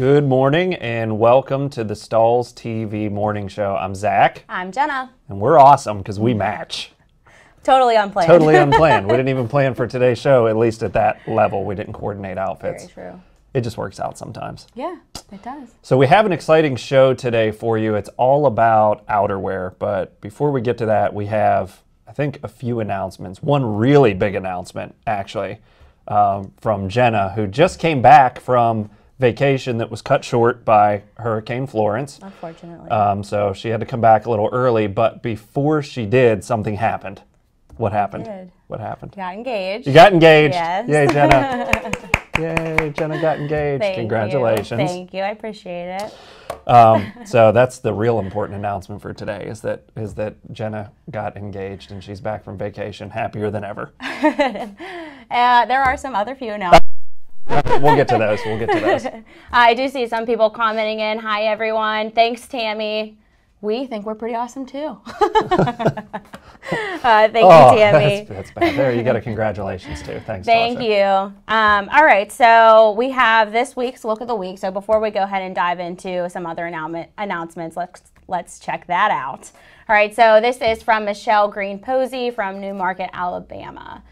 Good morning and welcome to the Stahls TV Morning Show. I'm Zach. I'm Jenna. And we're awesome because we match. Totally unplanned. Totally unplanned. We didn't even plan for today's show, at least at that level. We didn't coordinate outfits. Very true. It just works out sometimes. Yeah, it does. So we have an exciting show today for you. It's all about outerwear. But before we get to that, we have, I think, a few announcements. One really big announcement, actually, from Jenna, who just came back from vacation that was cut short by Hurricane Florence. Unfortunately. So she had to come back a little early, but before she did, something happened. What happened? What happened? Got engaged. You got engaged. Yes. Yay, Jenna. Yay, Jenna got engaged. Congratulations. Thank you. I appreciate it. So that's the real important announcement for today is that Jenna got engaged and she's back from vacation happier than ever. There are some other few announcements. We'll get to those. We'll get to those. I do see some people commenting in. Hi, everyone. Thanks, Tammy. We think we're pretty awesome, too. Thank you, Tammy. That's bad. There, you got a congratulations, too. Thanks, Thank Tasha. you. All right, so we have this week's Look of the Week. So before we go ahead and dive into some other announcements, let's check that out. All right, so this is from Michelle Green Posey from Newmarket, Alabama.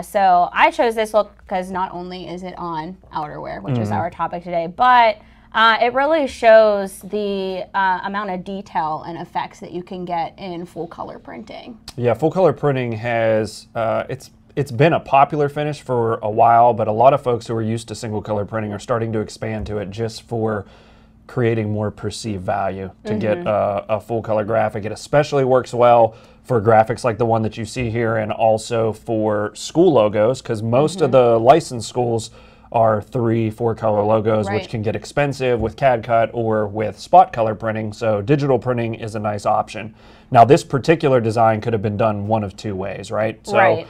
So I chose this look because not only is it on outerwear, which is our topic today, but it really shows the amount of detail and effects that you can get in full color printing. Yeah, full color printing has, it's been a popular finish for a while, but a lot of folks who are used to single color printing are starting to expand to it just for creating more perceived value to get a full color graphic. It especially works well for graphics like the one that you see here and also for school logos, because most of the licensed schools are 3-4 color logos, which can get expensive with CAD cut or with spot color printing. So digital printing is a nice option. Now this particular design could have been done one of two ways, right? So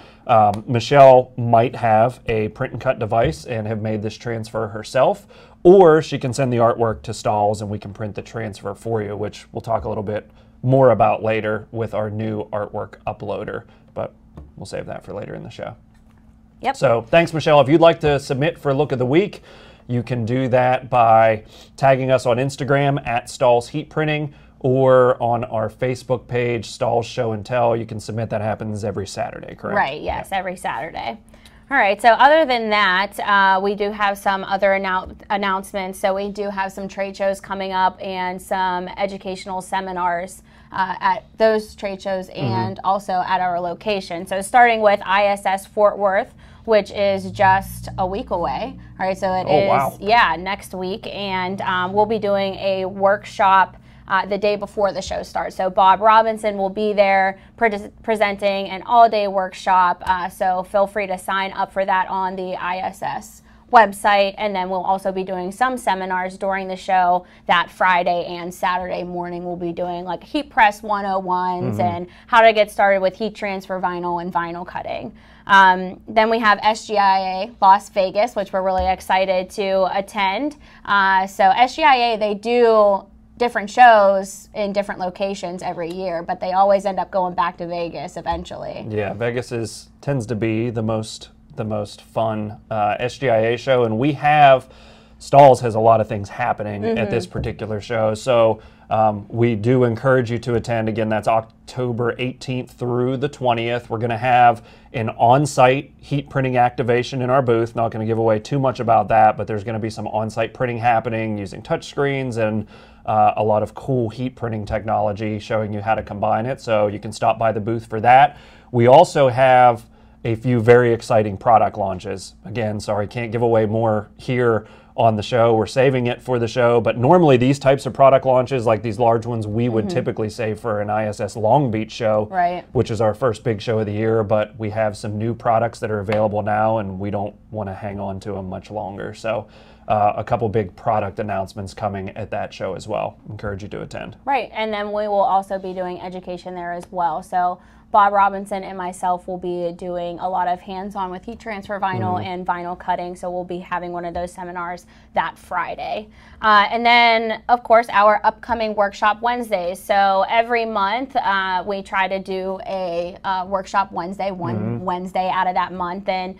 Michelle might have a print and cut device and have made this transfer herself, or she can send the artwork to Stahls and we can print the transfer for you, which we'll talk a little bit more about later with our new artwork uploader, but we'll save that for later in the show. Yep. So thanks, Michelle. If you'd like to submit for Look of the Week, you can do that by tagging us on Instagram at Stahls Heat Printing or on our Facebook page, Stahls Show and Tell. You can submit. That happens every Saturday, correct? Right, yes, every Saturday. All right, so other than that, we do have some other announcements. So we do have some trade shows coming up and some educational seminars at those trade shows and also at our location. So starting with ISS Fort Worth, which is just a week away. All right, so it is next week, and we'll be doing a workshop the day before the show starts. So Bob Robinson will be there presenting an all-day workshop, so feel free to sign up for that on the ISS website, and then we'll also be doing some seminars during the show that Friday and Saturday morning. We'll be doing like heat press 101s and how to get started with heat transfer vinyl and vinyl cutting. Then we have SGIA Las Vegas, which we're really excited to attend. So SGIA, they do different shows in different locations every year, but they always end up going back to Vegas eventually. Yeah, Vegas tends to be the most fun SGIA show, and we have, Stahls has a lot of things happening at this particular show, so we do encourage you to attend. Again, that's October 18th through the 20th. We're going to have an on-site heat printing activation in our booth. Not going to give away too much about that, but there's going to be some on-site printing happening using touch screens and a lot of cool heat printing technology showing you how to combine it, so you can stop by the booth for that. We also have a few very exciting product launches. Again, sorry, can't give away more here on the show. We're saving it for the show, but normally these types of product launches, like these large ones, we would typically save for an ISS Long Beach show, which is our first big show of the year, but we have some new products that are available now and we don't want to hang on to them much longer. So a couple big product announcements coming at that show as well. Encourage you to attend. Right, and then we will also be doing education there as well. So Bob Robinson and myself will be doing a lot of hands-on with heat transfer vinyl and vinyl cutting. So we'll be having one of those seminars that Friday. And then, of course, our upcoming Workshop Wednesdays. So every month we try to do a Workshop Wednesday, one Wednesday out of that month. And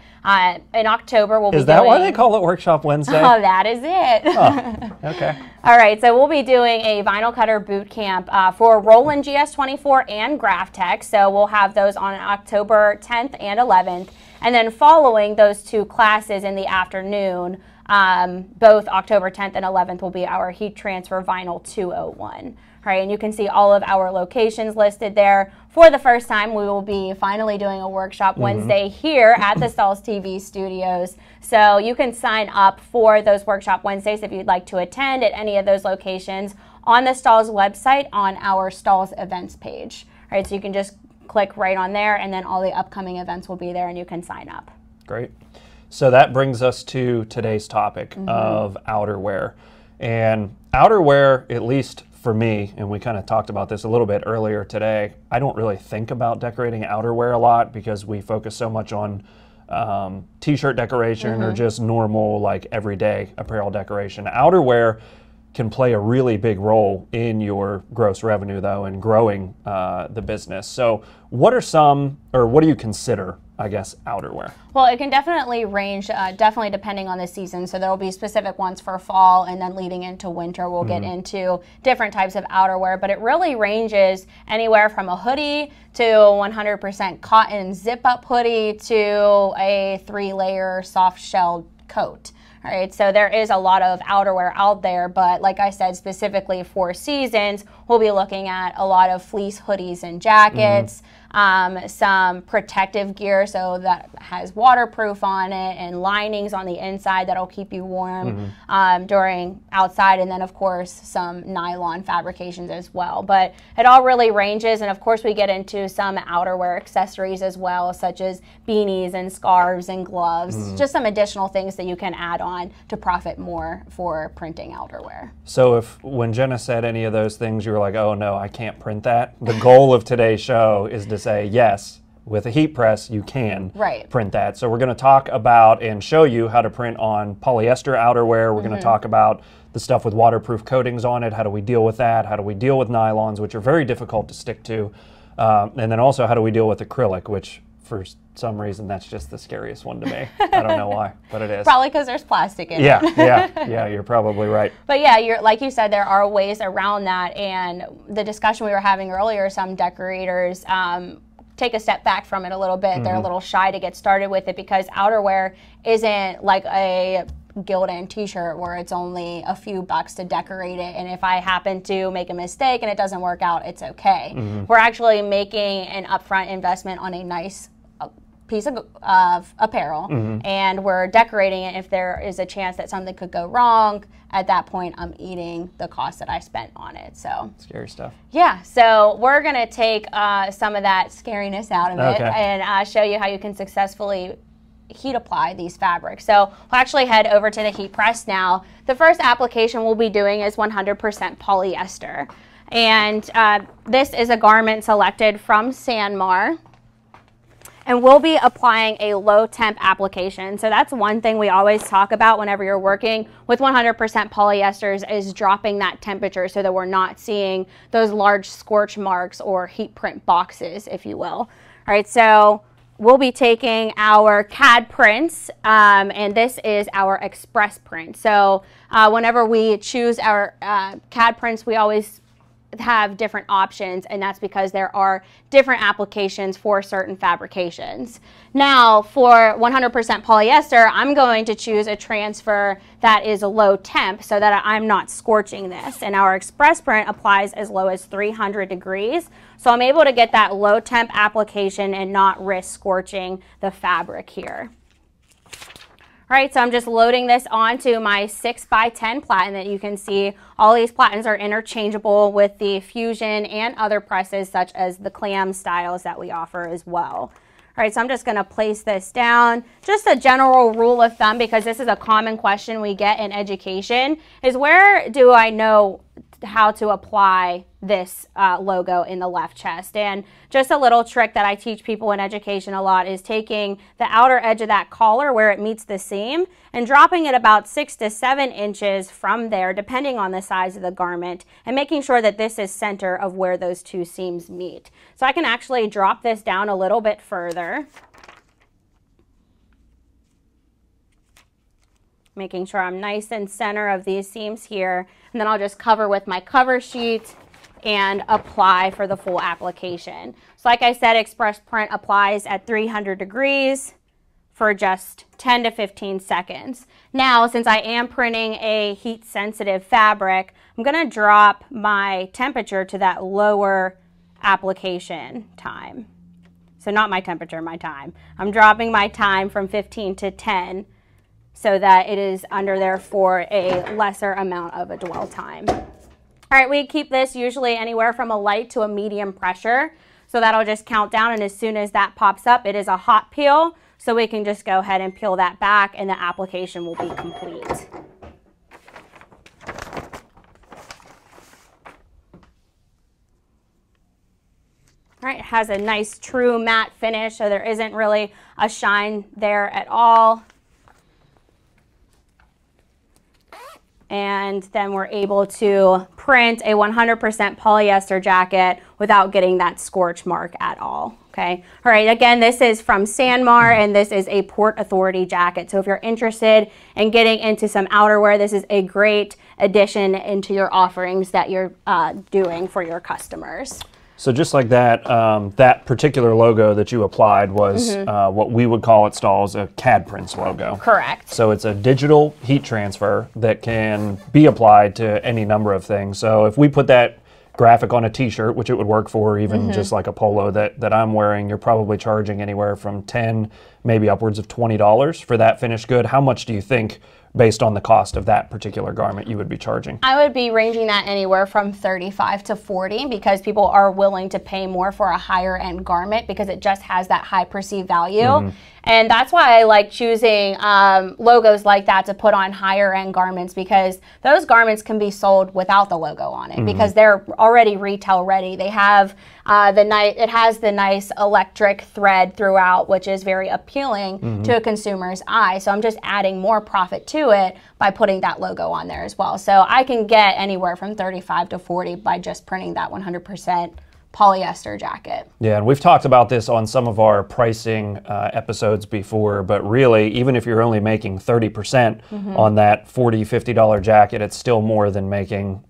in October we'll be doing... Is that why they call it Workshop Wednesday? Oh, that is it. Oh, okay. All right, so we'll be doing a vinyl cutter boot camp for Roland GS24 and Graphtec. So we'll have those on October 10th and 11th. And then following those two classes in the afternoon, both October 10th and 11th will be our heat transfer vinyl 201. All right, and you can see all of our locations listed there. For the first time, we will be finally doing a Workshop Wednesday here at the Stahls TV studios. So you can sign up for those Workshop Wednesdays if you'd like to attend at any of those locations on the Stahls website on our Stahls events page. All right, so you can just click right on there, and then all the upcoming events will be there, and you can sign up. Great. So that brings us to today's topic of outerwear. And outerwear, at least for me, and we kind of talked about this a little bit earlier today, I don't really think about decorating outerwear a lot because we focus so much on t-shirt decoration or just normal, like, everyday apparel decoration. Outerwear can play a really big role in your gross revenue, though, and growing the business. So what are some, or what do you consider, I guess, outerwear? Well, it can definitely range, definitely depending on the season. So there will be specific ones for fall, and then leading into winter, we'll get into different types of outerwear. But it really ranges anywhere from a hoodie to 100% cotton zip-up hoodie to a 3-layer soft-shelled coat. All right, so there is a lot of outerwear out there, but like I said, specifically for seasons, we'll be looking at a lot of fleece hoodies and jackets, some protective gear, so that has waterproof on it, and linings on the inside that'll keep you warm during outside, and then of course some nylon fabrications as well. But it all really ranges, and of course we get into some outerwear accessories as well, such as beanies and scarves and gloves, just some additional things that you can add on to profit more for printing outerwear. So when Jenna said any of those things, you were like, oh no, I can't print that. The goal of today's show is to say, yes, with a heat press, you can print that. So we're going to talk about and show you how to print on polyester outerwear. We're going to talk about the stuff with waterproof coatings on it. How do we deal with that? How do we deal with nylons, which are very difficult to stick to? And then also, how do we deal with acrylic, which for some reason that's just the scariest one to me. I don't know why, but it is. Probably because there's plastic in it. Yeah, you're probably right. But yeah, like you said, there are ways around that, and the discussion we were having earlier, some decorators take a step back from it a little bit. They're a little shy to get started with it because outerwear isn't like a Gildan t-shirt where it's only a few bucks to decorate it, and if I happen to make a mistake and it doesn't work out, it's okay. We're actually making an upfront investment on a nice piece of apparel, and we're decorating it. If there is a chance that something could go wrong, at that point I'm eating the cost that I spent on it. So scary stuff. Yeah, so we're gonna take some of that scariness out of it and show you how you can successfully heat apply these fabrics. So we'll actually head over to the heat press now. The first application we'll be doing is 100% polyester, and this is a garment selected from Sanmar. And we'll be applying a low temp application. So that's one thing we always talk about whenever you're working with 100% polyesters, is dropping that temperature so that we're not seeing those large scorch marks or heat print boxes, if you will. All right, so we'll be taking our CAD prints, and this is our express print. So whenever we choose our CAD prints, we always have different options, and that's because there are different applications for certain fabrications. Now, for 100% polyester, I'm going to choose a transfer that is a low temp so that I'm not scorching this. And our express print applies as low as 300 degrees. So I'm able to get that low temp application and not risk scorching the fabric here. All right, so I'm just loading this onto my 6x10 platen that you can see. All these platens are interchangeable with the Fusion and other presses such as the clam styles that we offer as well. All right, so I'm just gonna place this down. Just a general rule of thumb, because this is a common question we get in education, is where do I know how to apply this logo in the left chest. And just a little trick that I teach people in education a lot is taking the outer edge of that collar where it meets the seam and dropping it about 6 to 7 inches from there, depending on the size of the garment, and making sure that this is center of where those two seams meet. So I can actually drop this down a little bit further, making sure I'm nice and center of these seams here, and then I'll just cover with my cover sheet and apply for the full application. So like I said, Express Print applies at 300 degrees for just 10 to 15 seconds. Now, since I am printing a heat sensitive fabric, I'm gonna drop my temperature to that lower application time. So not my temperature, my time. I'm dropping my time from 15 to 10 so that it is under there for a lesser amount of a dwell time. All right, we keep this usually anywhere from a light to a medium pressure. So that'll just count down, and as soon as that pops up, it is a hot peel. So we can just go ahead and peel that back and the application will be complete. All right, it has a nice true matte finish, so there isn't really a shine there at all. And then we're able to print a 100% polyester jacket without getting that scorch mark at all. Okay. All right. Again, this is from Sanmar, and this is a Port Authority jacket. So if you're interested in getting into some outerwear, this is a great addition into your offerings that you're doing for your customers. So just like that, that particular logo that you applied was what we would call at Stahls a CAD prints logo. Correct. So it's a digital heat transfer that can be applied to any number of things. So if we put that graphic on a t-shirt, which it would work for, even just like a polo that I'm wearing, you're probably charging anywhere from $10, maybe upwards of $20 for that finished good. How much do you think, based on the cost of that particular garment, you would be charging? I would be ranging that anywhere from $35 to $40 because people are willing to pay more for a higher end garment because it just has that high perceived value. And that's why I like choosing logos like that to put on higher end garments, because those garments can be sold without the logo on it because they're already retail ready. They have it has the nice electric thread throughout, which is very appealing to a consumer's eye. So I'm just adding more profit to it by putting that logo on there as well. So I can get anywhere from $35 to $40 by just printing that 100% polyester jacket. Yeah, and we've talked about this on some of our pricing episodes before, but really, even if you're only making 30% on that $40, $50 jacket, it's still more than making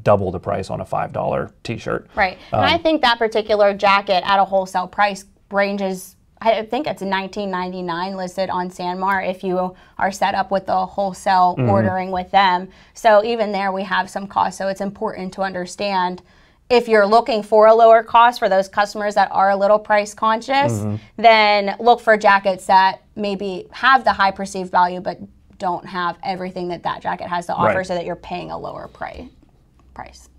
double the price on a $5 t-shirt. Right, and I think that particular jacket at a wholesale price ranges, I think it's $19.99 listed on Sanmar if you are set up with the wholesale ordering with them. So even there we have some cost, so it's important to understand if you're looking for a lower cost for those customers that are a little price conscious, then look for jackets that maybe have the high perceived value but don't have everything that that jacket has to offer, so that you're paying a lower price.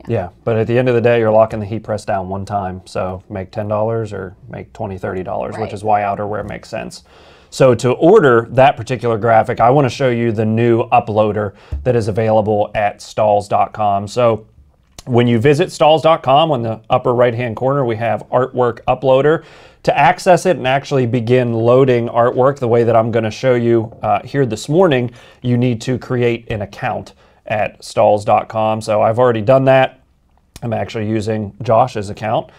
Yeah, but at the end of the day, you're locking the heat press down one time. So make $10 or make $20, $30, which is why outerwear makes sense. So to order that particular graphic, I want to show you the new uploader that is available at Stahls.com. So when you visit Stahls.com, on the upper right-hand corner, we have Artwork Uploader. To access it and actually begin loading artwork the way that I'm going to show you here this morning, you need to create an account at Stahls.com. So I've already done that. I'm actually using Josh's account.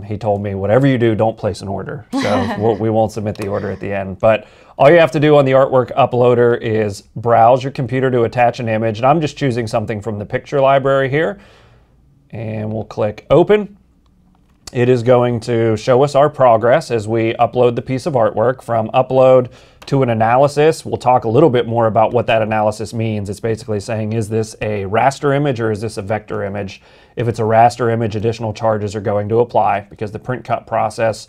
He told me, whatever you do, don't place an order. So we won't submit the order at the end. But all you have to do on the Artwork Uploader is browse your computer to attach an image. And I'm just choosing something from the picture library here. And we'll click Open. It is going to show us our progress as we upload the piece of artwork. From upload to an analysis, we'll talk a little bit more about what that analysis means. It's basically saying, is this a raster image or is this a vector image? If it's a raster image, additional charges are going to apply because the print cut process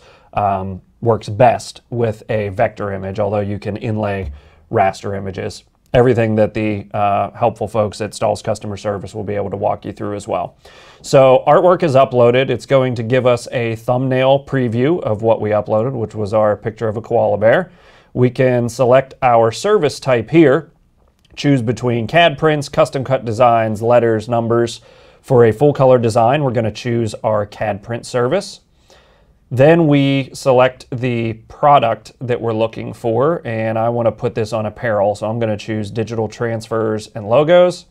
works best with a vector image, although you can inlay raster images. Everything that the helpful folks at Stahls Customer Service will be able to walk you through as well. So artwork is uploaded. It's going to give us a thumbnail preview of what we uploaded, which was our picture of a koala bear. We can select our service type here. choose between CAD prints, custom cut designs, letters, numbers. For a full color design, we're going to choose our CAD print service. Then we select the product that we're looking for, and I want to put this on apparel, so I'm going to choose digital transfers and logos.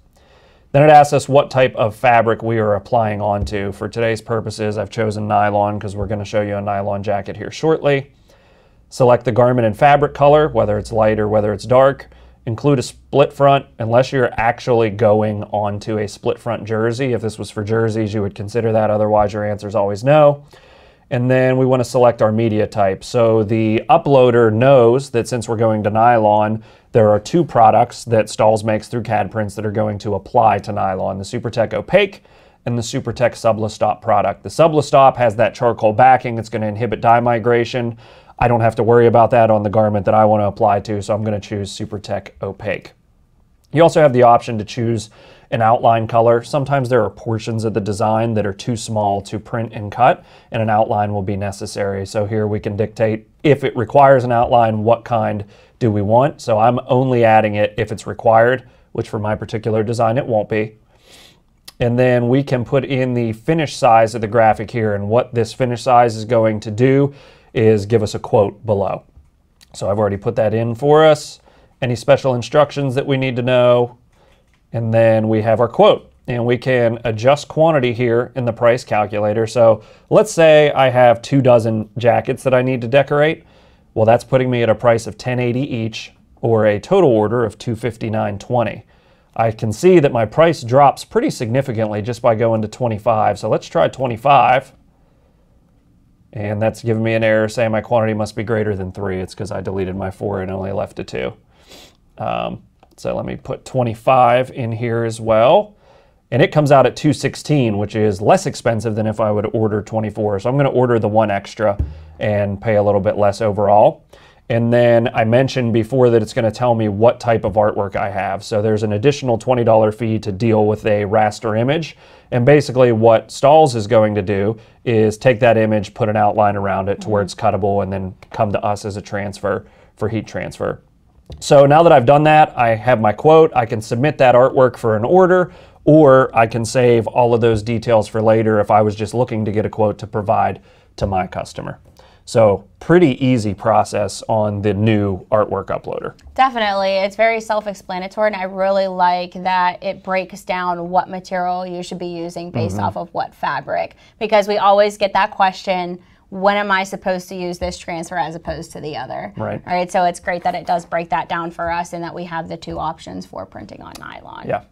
Then it asks us what type of fabric we are applying onto. For today's purposes, I've chosen nylon because we're going to show you a nylon jacket here shortly. Select the garment and fabric color, whether it's light or whether it's dark. Include a split front, unless you're actually going onto a split front jersey. If this was for jerseys, you would consider that. Otherwise, your answer is always no. And then we want to select our media type. So the uploader knows that since we're going to nylon, there are two products that Stahls makes through CAD prints that are going to apply to nylon, the SuperTech Opaque and the SuperTech Sublastop product. The Sublastop has that charcoal backing. It's going to inhibit dye migration. I don't have to worry about that on the garment that I want to apply to, so I'm going to choose SuperTech Opaque. You also have the option to choose an outline color. Sometimes there are portions of the design that are too small to print and cut, and an outline will be necessary. So here we can dictate, if it requires an outline, what kind do we want. So I'm only adding it if it's required, which for my particular design it won't be. And then we can put in the finish size of the graphic here, and what this finish size is going to do is give us a quote below. So I've already put that in for us. Any special instructions that we need to know, and then we have our quote. And we can adjust quantity here in the price calculator. So let's say I have 24 jackets that I need to decorate. Well, that's putting me at a price of $10.80 each, or a total order of $259.20. I can see that my price drops pretty significantly just by going to 25. So let's try 25. And that's giving me an error saying my quantity must be greater than 3. It's because I deleted my 4 and only left a 2. So let me put 25 in here as well. And it comes out at $216, which is less expensive than if I would order 24. So I'm going to order the 1 extra and pay a little bit less overall. And then I mentioned before that it's going to tell me what type of artwork I have. So there's an additional $20 fee to deal with a raster image. And basically what Stahls is going to do is take that image, put an outline around it to where it's cuttable, and then come to us as a transfer for heat transfer. So now that I've done that, I have my quote. I can submit that artwork for an order, or I can save all of those details for later if I was just looking to get a quote to provide to my customer. So pretty easy process on the new artwork uploader. Definitely. It's very self-explanatory, and I really like that it breaks down what material you should be using based off of what fabric, because we always get that question, when am I supposed to use this transfer as opposed to the other? Right. All right, so it's great that it does break that down for us and that we have the two options for printing on nylon. Yeah.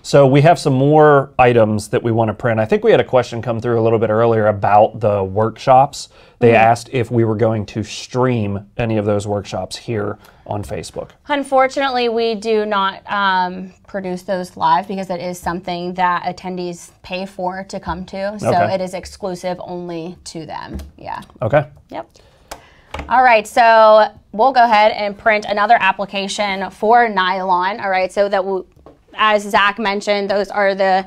So we have some more items that we want to print. I think we had a question come through a little bit earlier about the workshops. They asked if we were going to stream any of those workshops here on Facebook. Unfortunately, we do not produce those live because it is something that attendees pay for to come to. So it is exclusive only to them. Yeah. Okay. Yep. All right, so we'll go ahead and print another application for nylon. All right, so that will, as Zach mentioned, those are the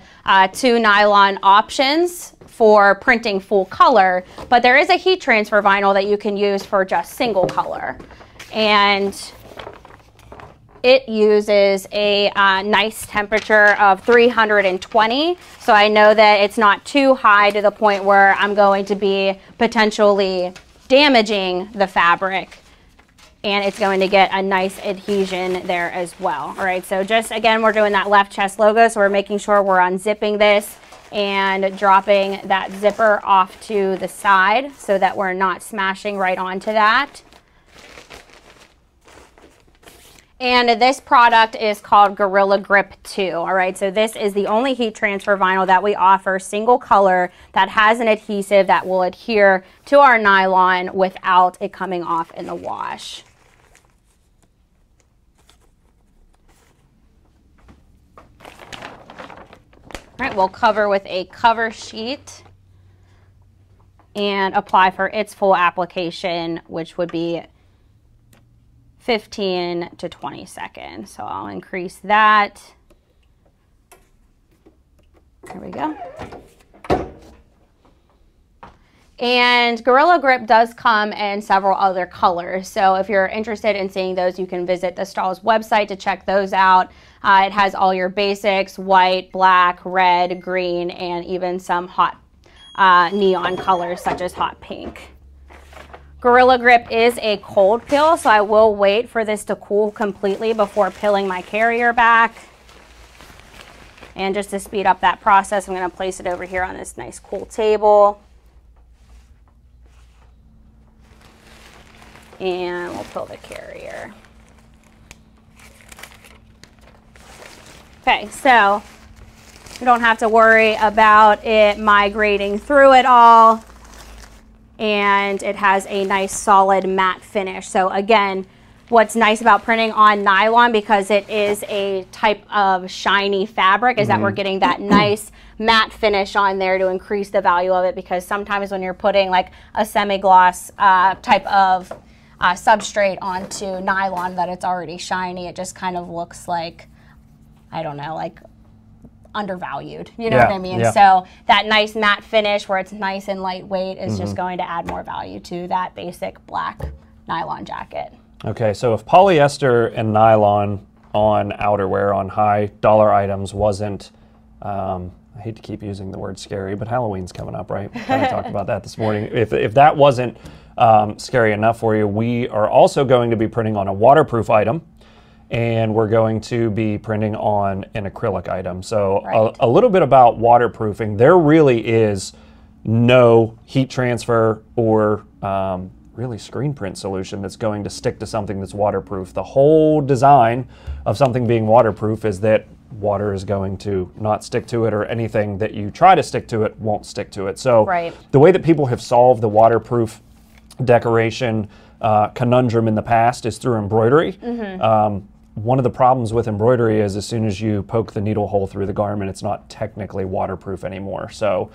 2 nylon options for printing full color, but there is a heat transfer vinyl that you can use for just single color. And it uses a nice temperature of 320. So I know that it's not too high to the point where I'm going to be potentially damaging the fabric. And it's going to get a nice adhesion there as well. All right, so just again, we're doing that left chest logo, so we're making sure we're unzipping this and dropping that zipper off to the side so that we're not smashing right onto that. And this product is called Gorilla Grip 2. All right, so this is the only heat transfer vinyl that we offer, single color, that has an adhesive that will adhere to our nylon without it coming off in the wash. All right, we'll cover with a cover sheet and apply for its full application, which would be 15 to 20 seconds. So I'll increase that. There we go. And Gorilla Grip does come in several other colors. So if you're interested in seeing those, you can visit the Stahls website to check those out. It has all your basics: white, black, red, green, and even some hot neon colors such as hot pink. Gorilla Grip is a cold pill, so I will wait for this to cool completely before peeling my carrier back. And just to speed up that process, I'm going to place it over here on this nice cool table. And we'll pull the carrier. Okay, so you don't have to worry about it migrating through it all. And it has a nice solid matte finish. So again, what's nice about printing on nylon, because it is a type of shiny fabric, is that we're getting that nice matte finish on there to increase the value of it, because sometimes when you're putting like a semi-gloss type of substrate onto nylon that it's already shiny, it just kind of looks like, I don't know, like undervalued, you know what I mean? Yeah. So that nice matte finish where it's nice and lightweight is just going to add more value to that basic black nylon jacket. Okay, so if polyester and nylon on outerwear, on high dollar items, wasn't, I hate to keep using the word scary, but Halloween's coming up, right? We kind of talked about that this morning. If that wasn't scary enough for you, we are also going to be printing on a waterproof item, and we're going to be printing on an acrylic item. So a little bit about waterproofing. There really is no heat transfer or really screen print solution that's going to stick to something that's waterproof. The whole design of something being waterproof is that water is going to not stick to it, or anything that you try to stick to it won't stick to it. So the way that people have solved the waterproof decoration conundrum in the past is through embroidery. One of the problems with embroidery is as soon as you poke the needle hole through the garment, it's not technically waterproof anymore. So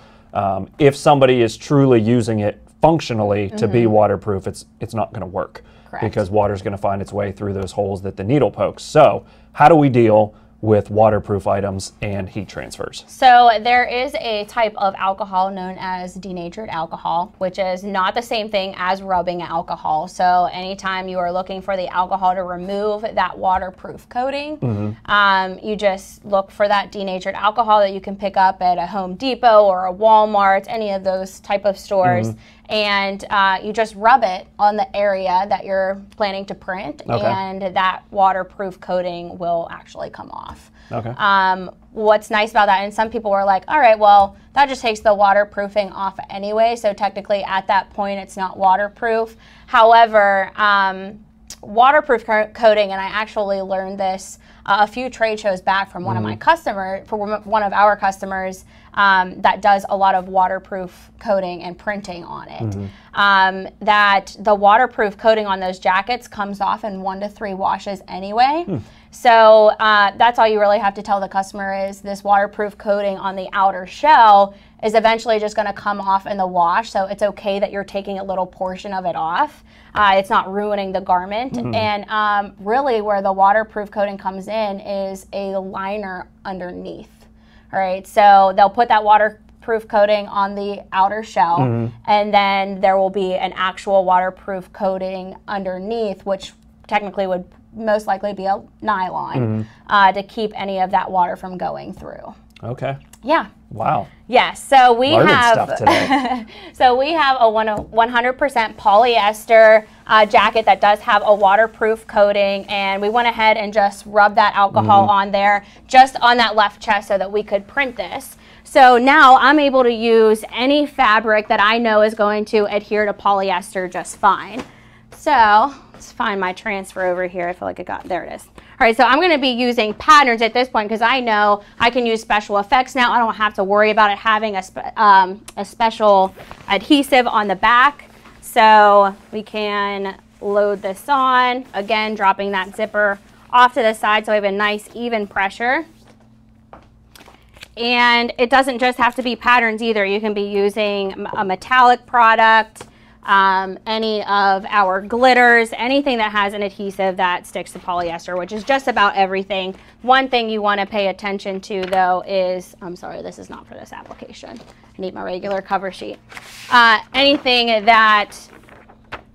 if somebody is truly using it functionally to be waterproof, it's not going to work, because water is going to find its way through those holes that the needle pokes. So how do we deal with waterproof items and heat transfers? So there is a type of alcohol known as denatured alcohol, which is not the same thing as rubbing alcohol. So anytime you are looking for the alcohol to remove that waterproof coating, you just look for that denatured alcohol that you can pick up at a Home Depot or a Walmart, any of those type of stores. And you just rub it on the area that you're planning to print, and that waterproof coating will actually come off. What's nice about that, and some people were like, all right, well, that just takes the waterproofing off anyway, so technically at that point it's not waterproof. However, waterproof coating, and I actually learned this a few trade shows back from one of my customers, from one of our customers that does a lot of waterproof coating and printing on it. That the waterproof coating on those jackets comes off in 1 to 3 washes anyway. So that's all you really have to tell the customer is this waterproof coating on the outer shell is eventually just going to come off in the wash. So it's okay that you're taking a little portion of it off. It's not ruining the garment. And really where the waterproof coating comes in is a liner underneath. All right, so they'll put that waterproof coating on the outer shell, and then there will be an actual waterproof coating underneath, which technically would most likely be a nylon to keep any of that water from going through. Okay. Yeah. Wow. Yes. So we have stuff today. so we have a 100% polyester jacket that does have a waterproof coating, and we went ahead and just rubbed that alcohol on there, just on that left chest, so that we could print this. So now I'm able to use any fabric that I know is going to adhere to polyester just fine. So let's find my transfer over here. I feel like there it is. All right, so I'm going to be using patterns at this point because I know I can use special effects now. I don't have to worry about it having a special adhesive on the back. So we can load this on, again, dropping that zipper off to the side so we have a nice even pressure. And it doesn't just have to be patterns either. You can be using a metallic product. any of our glitters, anything that has an adhesive that sticks to polyester, which is just about everything. One thing you want to pay attention to though is, I'm sorry, this is not for this application. I need my regular cover sheet. Anything that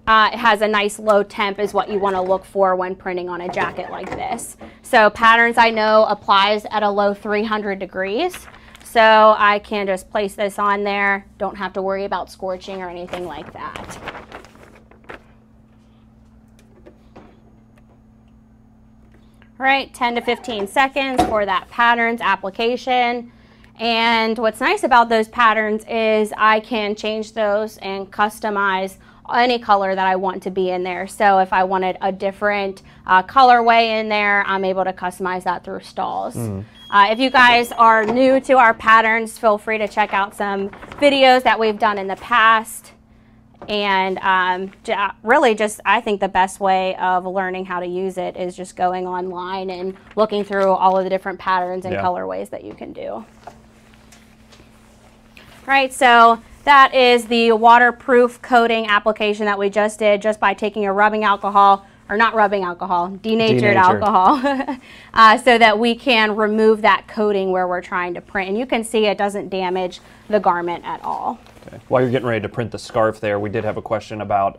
has a nice low temp is what you want to look for when printing on a jacket like this. So patterns I know applies at a low 300 degrees. So I can just place this on there. Don't have to worry about scorching or anything like that. All right, 10 to 15 seconds for that patterns application. And what's nice about those patterns is I can change those and customize any color that I want to be in there. So if I wanted a different colorway in there, I'm able to customize that through Stahls. If you guys are new to our patterns, feel free to check out some videos that we've done in the past. And really just, I think the best way of learning how to use it is just going online and looking through all of the different patterns and colorways that you can do. All right, so that is the waterproof coating application that we just did just by taking a rubbing alcohol, or not rubbing alcohol, denatured alcohol, so that we can remove that coating where we're trying to print. And you can see it doesn't damage the garment at all. Okay. While you're getting ready to print the scarf there, we did have a question about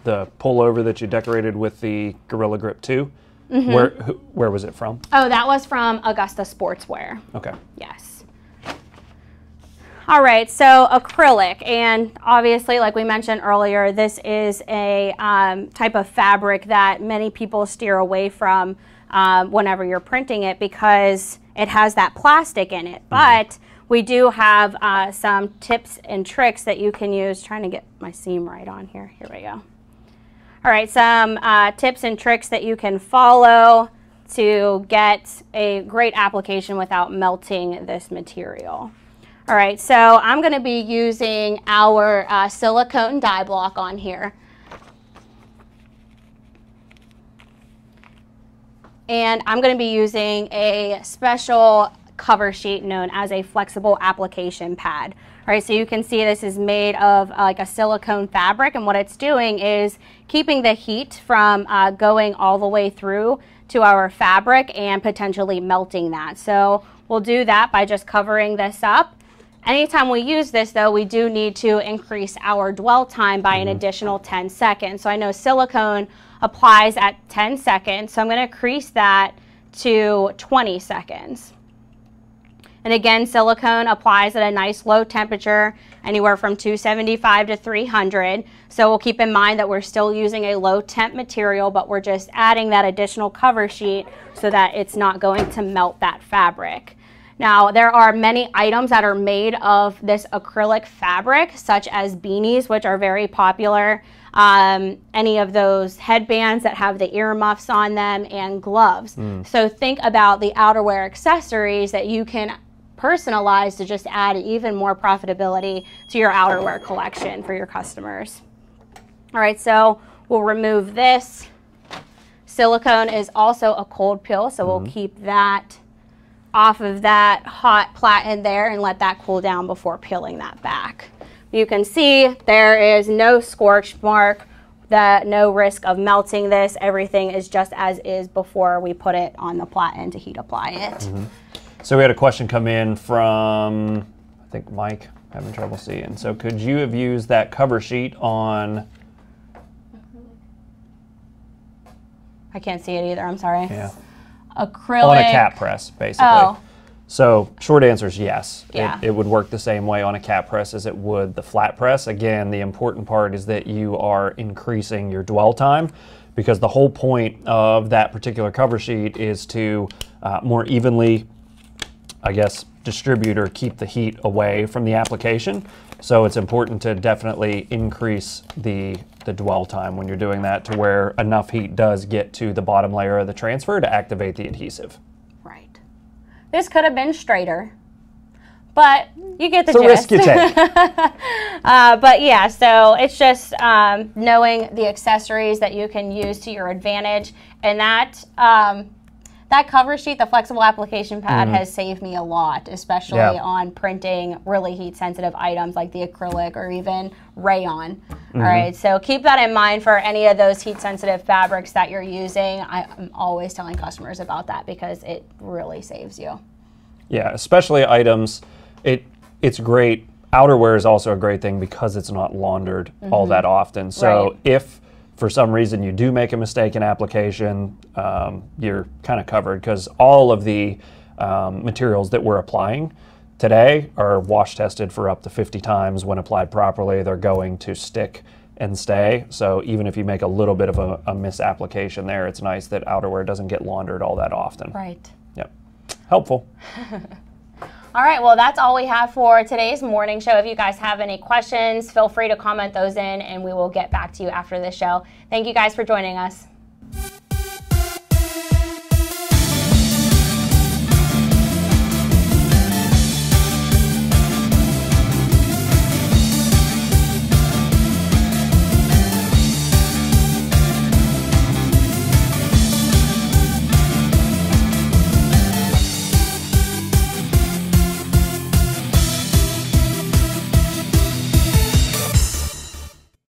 the pullover that you decorated with the Gorilla Grip 2. Where was it from? Oh, that was from Augusta Sportswear. Okay. Yes. All right, so acrylic, and obviously, like we mentioned earlier, this is a type of fabric that many people steer away from whenever you're printing it because it has that plastic in it. But we do have some tips and tricks that you can use. Trying to get my seam right on here. Here we go. All right, some tips and tricks that you can follow to get a great application without melting this material. All right, so I'm going to be using our silicone dye block on here. And I'm going to be using a special cover sheet known as a flexible application pad. All right, so you can see this is made of like a silicone fabric, and what it's doing is keeping the heat from going all the way through to our fabric and potentially melting that. So we'll do that by just covering this up. Anytime we use this, though, we do need to increase our dwell time by an additional 10 seconds. So I know silicone applies at 10 seconds, so I'm going to increase that to 20 seconds. And again, silicone applies at a nice low temperature, anywhere from 275 to 300. So we'll keep in mind that we're still using a low temp material, but we're just adding that additional cover sheet so that it's not going to melt that fabric. Now, there are many items that are made of this acrylic fabric, such as beanies, which are very popular, any of those headbands that have the earmuffs on them, and gloves. So think about the outerwear accessories that you can personalize to just add even more profitability to your outerwear collection for your customers. All right, so we'll remove this. Silicone is also a cold peel, so we'll keep that off of that hot platen there and let that cool down before peeling that back. You can see there is no scorch mark, no risk of melting this. Everything is just as is before we put it on the platen to heat apply it. So we had a question come in from, I think, Mike, having trouble seeing. So could you have used that cover sheet on... I can't see it either, I'm sorry. Yeah. Acrylic. On a cap press, basically. Oh. So short answer is yes. Yeah. It would work the same way on a cap press as it would the flat press. Again, the important part is that you are increasing your dwell time, because the whole point of that particular cover sheet is to more evenly, I guess, distribute or keep the heat away from the application. So it's important to definitely increase the dwell time when you're doing that to where enough heat does get to the bottom layer of the transfer to activate the adhesive. Right. This could have been straighter, but you get the gist. It's a risk you take. But yeah, so it's just knowing the accessories that you can use to your advantage, and that that cover sheet, the flexible application pad, has saved me a lot, especially on printing really heat-sensitive items like the acrylic or even rayon. All right, so keep that in mind for any of those heat-sensitive fabrics that you're using. I'm always telling customers about that because it really saves you. Yeah, especially items. It's great. Outerwear is also a great thing because it's not laundered all that often. So if for some reason you do make a mistake in application, you're kind of covered because all of the materials that we're applying today are wash tested for up to 50 times. When applied properly, they're going to stick and stay. So even if you make a little bit of a misapplication there, it's nice that outerwear doesn't get laundered all that often. Right. Yep. Helpful. All right, well, that's all we have for today's morning show. If you guys have any questions, feel free to comment those in, and we will get back to you after the show. Thank you guys for joining us.